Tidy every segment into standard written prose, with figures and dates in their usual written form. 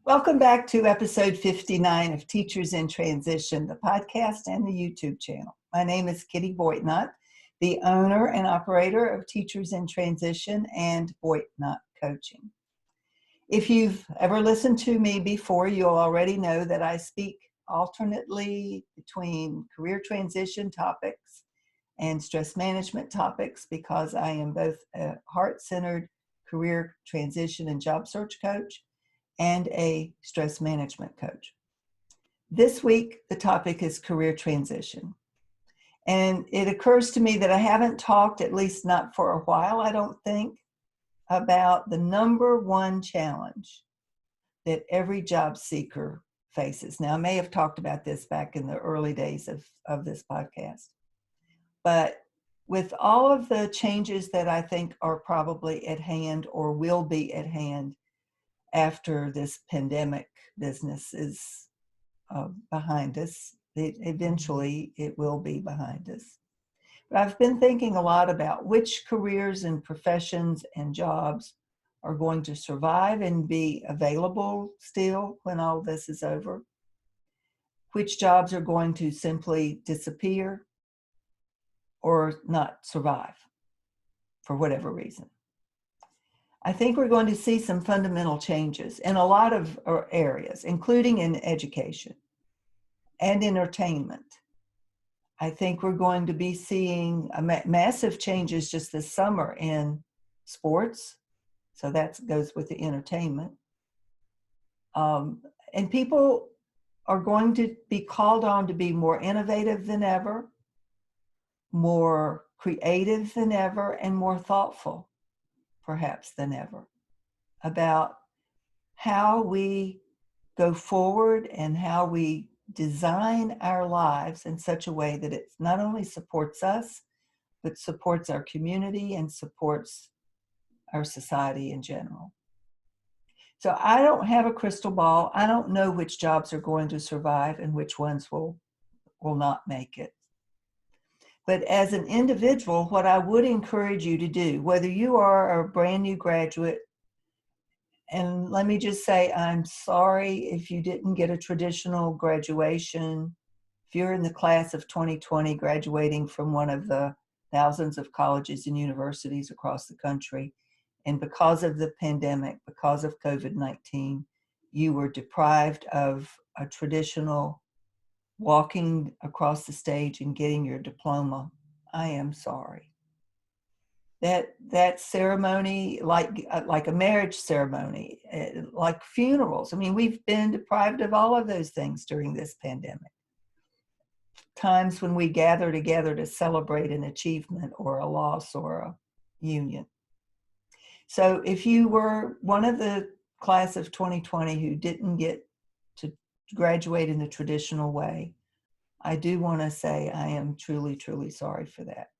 Welcome back to episode 59 of Teachers in Transition, the podcast and the YouTube channel. My name is Kitty Voigtnott, the owner and operator of Teachers in Transition and Voigtnott Coaching. If you've ever listened to me before, you'll already know that I speak alternately between career transition topics and stress management topics because I am both a heart-centered career transition and job search coach and a stress management coach. This week, the topic is career transition. And it occurs to me that I haven't talked, at least not for a while, I don't think, about the number one challenge that every job seeker faces. Now, I may have talked about this back in the early days of this podcast, but with all of the changes that I think are probably at hand or will be at hand after this pandemic business is behind us, eventually it will be behind us. But I've been thinking a lot about which careers and professions and jobs are going to survive and be available still when all this is over, which jobs are going to simply disappear or not survive for whatever reason. I think we're going to see some fundamental changes in a lot of areas, including in education and entertainment. I think we're going to be seeing massive changes just this summer in sports. So that goes with the entertainment. And people are going to be called on to be more innovative than ever, more creative than ever, and more thoughtful perhaps than ever, about how we go forward and how we design our lives in such a way that it not only supports us, but supports our community and supports our society in general. So I don't have a crystal ball. I don't know which jobs are going to survive and which ones will not make it. But as an individual, what I would encourage you to do, whether you are a brand new graduate, and let me just say, I'm sorry if you didn't get a traditional graduation. If you're in the class of 2020, graduating from one of the thousands of colleges and universities across the country, and because of the pandemic, because of COVID-19, you were deprived of a traditional walking across the stage and getting your diploma, I am sorry. That ceremony, like a marriage ceremony, like funerals. I mean, we've been deprived of all of those things during this pandemic. Times when we gather together to celebrate an achievement or a loss or a union. So if you were one of the class of 2020 who didn't get to graduate in the traditional way, I do want to say I am truly, truly sorry for that.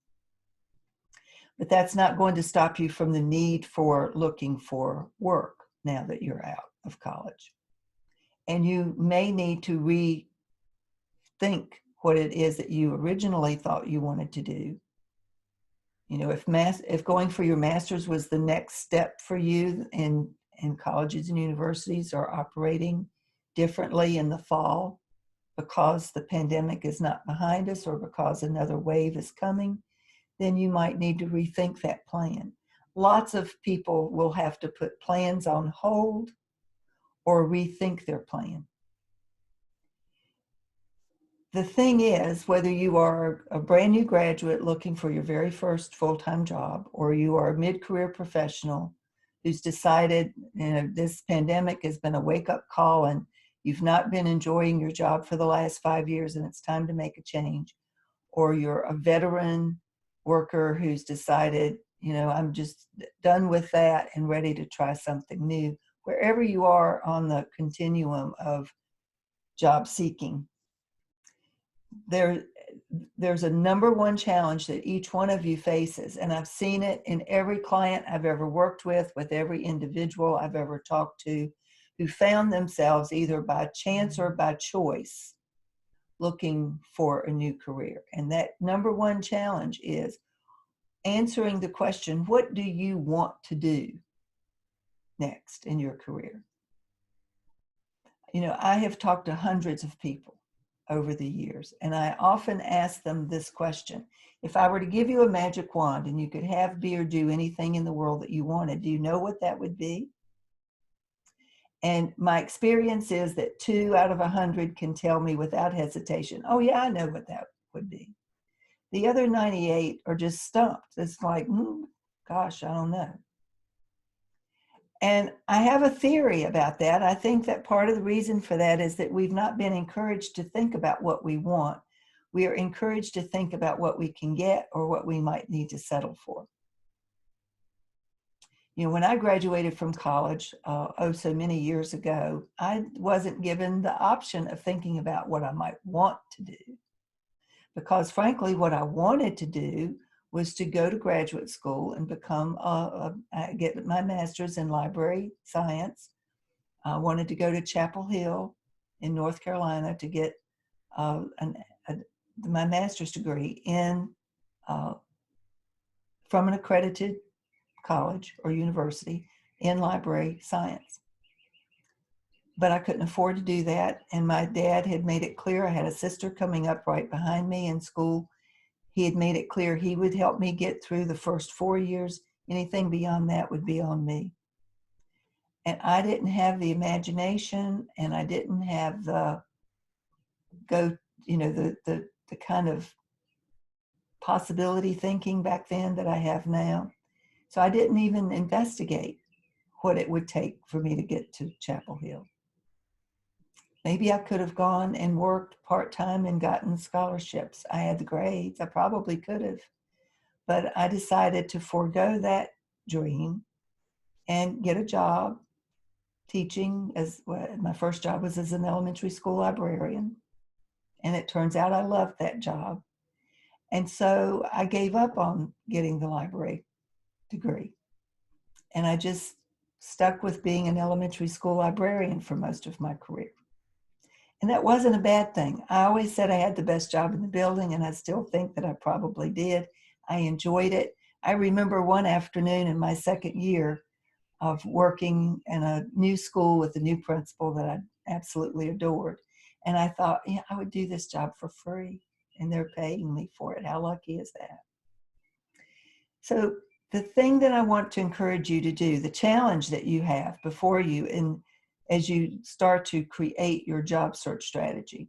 But that's not going to stop you from the need for looking for work now that you're out of college. And you may need to rethink what it is that you originally thought you wanted to do. You know, if going for your master's was the next step for you, and colleges and universities are operating differently in the fall because the pandemic is not behind us or because another wave is coming, then you might need to rethink that plan. Lots of people will have to put plans on hold or rethink their plan. The thing is, whether you are a brand new graduate looking for your very first full-time job, or you are a mid-career professional who's decided, you know, this pandemic has been a wake-up call and you've not been enjoying your job for the last 5 years and it's time to make a change, or you're a veteran worker who's decided, you know, I'm just done with that and ready to try something new, wherever you are on the continuum of job seeking. There's a number one challenge that each one of you faces, and I've seen it in every client I've ever worked with every individual I've ever talked to who found themselves either by chance or by choice looking for a new career. And that number one challenge is answering the question, what do you want to do next in your career? I have talked to hundreds of people over the years, and I often ask them this question. If I were to give you a magic wand and you could have, be, or do anything in the world that you wanted, do you know what that would be? And my experience is that 2 out of 100 can tell me without hesitation, oh yeah, I know what that would be. The other 98 are just stumped. It's like, gosh, I don't know. And I have a theory about that. I think that part of the reason for that is that we've not been encouraged to think about what we want. We are encouraged to think about what we can get or what we might need to settle for. When I graduated from college, so many years ago, I wasn't given the option of thinking about what I might want to do. Because frankly, what I wanted to do was to go to graduate school and get my master's in library science. I wanted to go to Chapel Hill in North Carolina to get my master's degree from an accredited college or university in library science. But I couldn't afford to do that. And my dad had made it clear, I had a sister coming up right behind me in school. He had made it clear he would help me get through the first 4 years. Anything beyond that would be on me. And I didn't have the imagination, and I didn't have the kind of possibility thinking back then that I have now. So I didn't even investigate what it would take for me to get to Chapel Hill. Maybe I could have gone and worked part-time and gotten scholarships. I had the grades. I probably could have. But I decided to forego that dream and get a job teaching. My first job was as an elementary school librarian. And it turns out I loved that job. And so I gave up on getting the library degree. And I just stuck with being an elementary school librarian for most of my career. And that wasn't a bad thing. I always said I had the best job in the building, and I still think that I probably did. I enjoyed it. I remember one afternoon in my second year of working in a new school with a new principal that I absolutely adored. And I thought, I would do this job for free, and they're paying me for it. How lucky is that? So the thing that I want to encourage you to do, the challenge that you have before you as you start to create your job search strategy,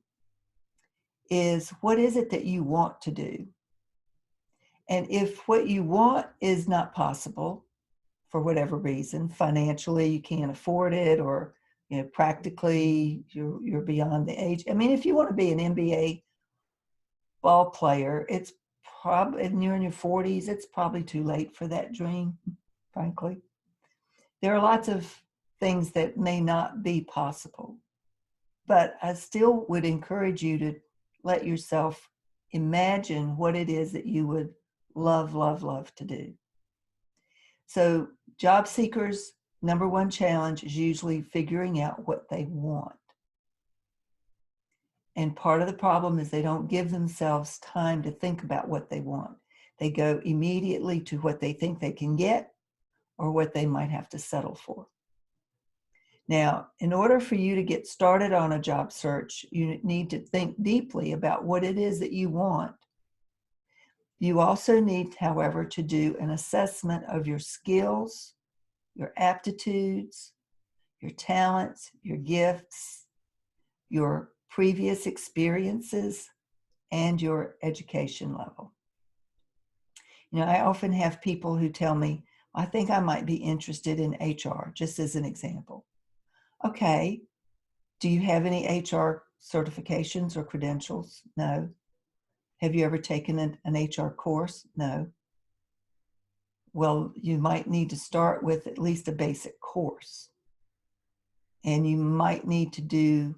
is what is it that you want to do? And if what you want is not possible for whatever reason, financially you can't afford it, or practically you're beyond the age. I mean, if you want to be an NBA ball player, it's probably, and you're in your 40s, it's probably too late for that dream, frankly. There are lots of things that may not be possible, but I still would encourage you to let yourself imagine what it is that you would love, love, love to do. So job seekers' number one challenge is usually figuring out what they want. And part of the problem is they don't give themselves time to think about what they want. They go immediately to what they think they can get or what they might have to settle for. Now, in order for you to get started on a job search, you need to think deeply about what it is that you want. You also need, however, to do an assessment of your skills, your aptitudes, your talents, your gifts, your previous experiences, and your education level. I often have people who tell me, I think I might be interested in HR, just as an example. Okay, do you have any HR certifications or credentials? No. Have you ever taken an HR course? No. Well, you might need to start with at least a basic course. And you might need to do,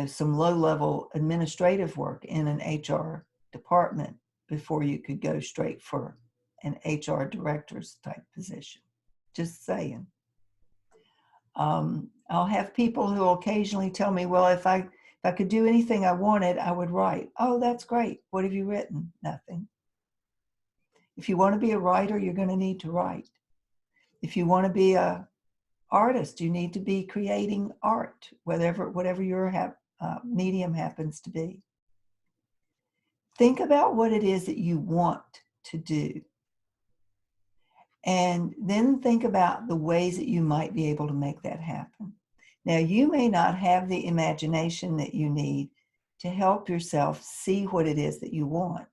some low-level administrative work in an HR department before you could go straight for an HR director's type position. Just saying. I'll have people who will occasionally tell me, well, if I could do anything I wanted, I would write. Oh, that's great. What have you written? Nothing. If you want to be a writer, you're going to need to write. If you want to be a artist. You need to be creating art, whatever your medium happens to be. Think about what it is that you want to do. And then think about the ways that you might be able to make that happen. Now, you may not have the imagination that you need to help yourself see what it is that you want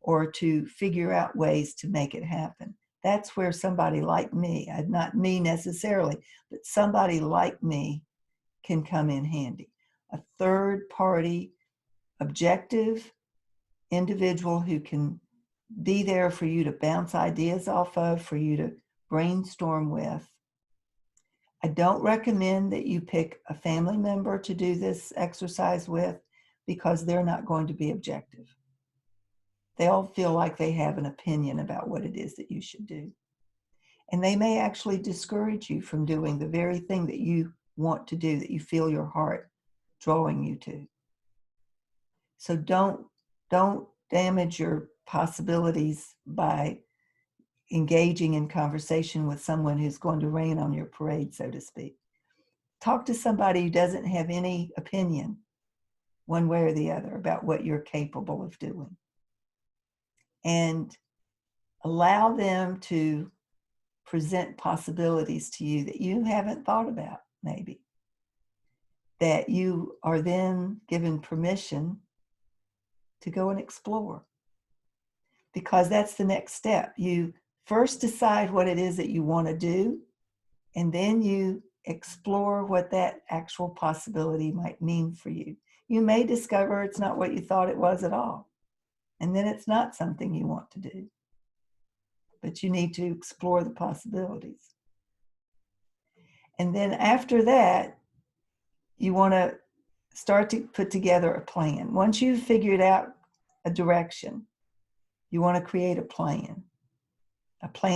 or to figure out ways to make it happen. That's where somebody like me, not me necessarily, but somebody like me can come in handy. A third party, objective individual who can be there for you to bounce ideas off of, for you to brainstorm with. I don't recommend that you pick a family member to do this exercise with because they're not going to be objective. They'll feel like they have an opinion about what it is that you should do. And they may actually discourage you from doing the very thing that you want to do, that you feel your heart drawing you to. So don't damage your possibilities by engaging in conversation with someone who's going to rain on your parade, so to speak. Talk to somebody who doesn't have any opinion one way or the other about what you're capable of doing. And allow them to present possibilities to you that you haven't thought about, maybe. That you are then given permission to go and explore. Because that's the next step. You first decide what it is that you want to do, and then you explore what that actual possibility might mean for you. You may discover it's not what you thought it was at all, and then it's not something you want to do. But you need to explore the possibilities. And then after that, you want to start to put together a plan. Once you've figured out a direction, you want to create a plan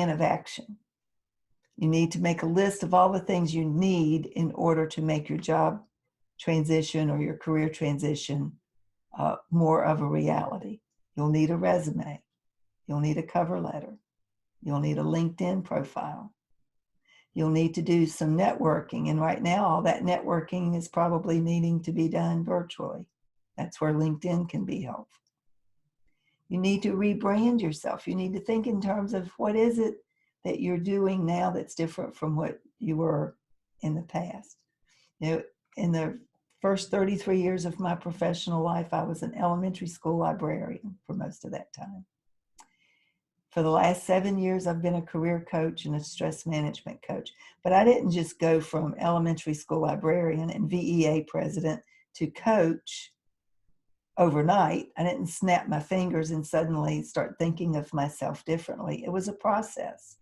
of action. You need to make a list of all the things you need in order to make your job transition or your career transition more of a reality. You'll need a resume. You'll need a cover letter. You'll need a LinkedIn profile. You'll need to do some networking. And right now, all that networking is probably needing to be done virtually. That's where LinkedIn can be helpful. You need to rebrand yourself. You need to think in terms of what is it that you're doing now that's different from what you were in the past. You know, in the first 33 years of my professional life, I was an elementary school librarian for most of that time. For the last 7 years, I've been a career coach and a stress management coach. But I didn't just go from elementary school librarian and VEA president to coach overnight. I didn't snap my fingers and suddenly start thinking of myself differently. It was a process.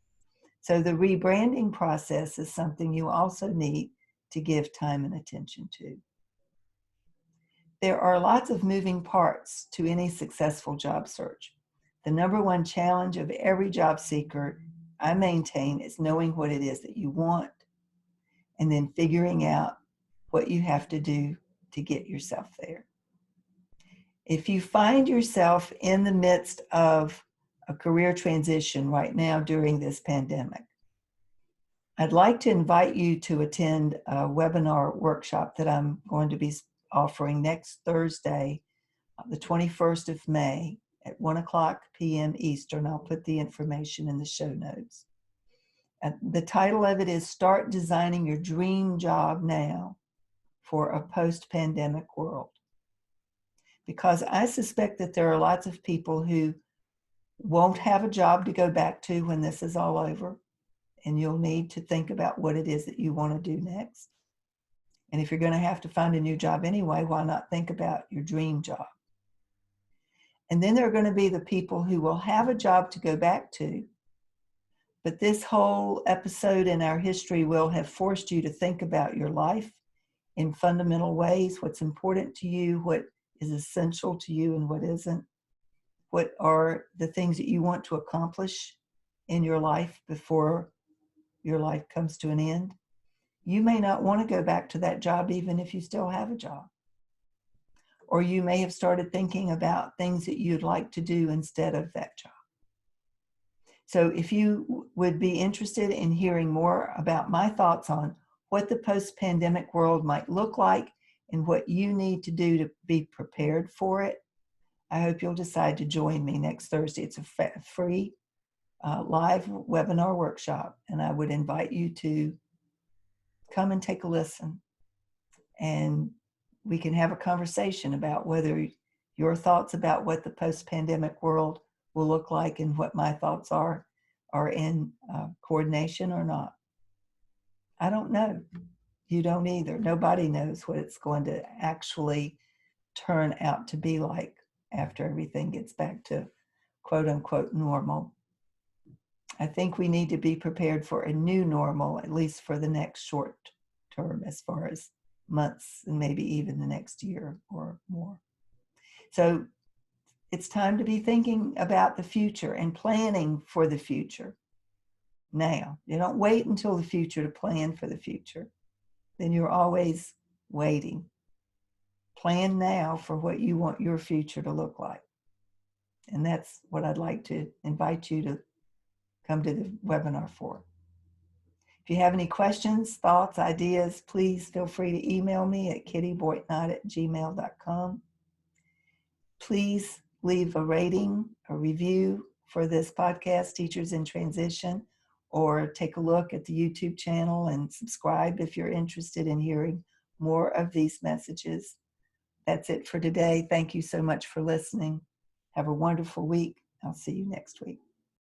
So the rebranding process is something you also need to give time and attention to. There are lots of moving parts to any successful job search. The number one challenge of every job seeker, I maintain, is knowing what it is that you want and then figuring out what you have to do to get yourself there. If you find yourself in the midst of a career transition right now during this pandemic, I'd like to invite you to attend a webinar workshop that I'm going to be offering next Thursday, the 21st of May at 1:00 p.m. Eastern. I'll put the information in the show notes. The title of it is Start Designing Your Dream Job Now for a Post-Pandemic World. Because I suspect that there are lots of people who won't have a job to go back to when this is all over, and you'll need to think about what it is that you want to do next. And if you're going to have to find a new job anyway, why not think about your dream job? And then there are going to be the people who will have a job to go back to, but this whole episode in our history will have forced you to think about your life in fundamental ways, what's important to you, what is essential to you and what isn't, what are the things that you want to accomplish in your life before your life comes to an end. You may not want to go back to that job even if you still have a job. Or you may have started thinking about things that you'd like to do instead of that job. So if you would be interested in hearing more about my thoughts on what the post-pandemic world might look like and what you need to do to be prepared for it, I hope you'll decide to join me next Thursday. It's a free live webinar workshop, and I would invite you to come and take a listen, and we can have a conversation about whether your thoughts about what the post-pandemic world will look like and what my thoughts are in coordination or not. I don't know. You don't either. Nobody knows what it's going to actually turn out to be like after everything gets back to quote unquote normal. I think we need to be prepared for a new normal, at least for the next short term, as far as months and maybe even the next year or more. So it's time to be thinking about the future and planning for the future now. You don't wait until the future to plan for the future. Then you're always waiting. Plan now for what you want your future to look like. And that's what I'd like to invite you to come to the webinar for. If you have any questions, thoughts, ideas, please feel free to email me at kittyboitnott@gmail.com. Please leave a rating, a review for this podcast, Teachers in Transition, or take a look at the YouTube channel and subscribe if you're interested in hearing more of these messages. That's it for today. Thank you so much for listening. Have a wonderful week. I'll see you next week.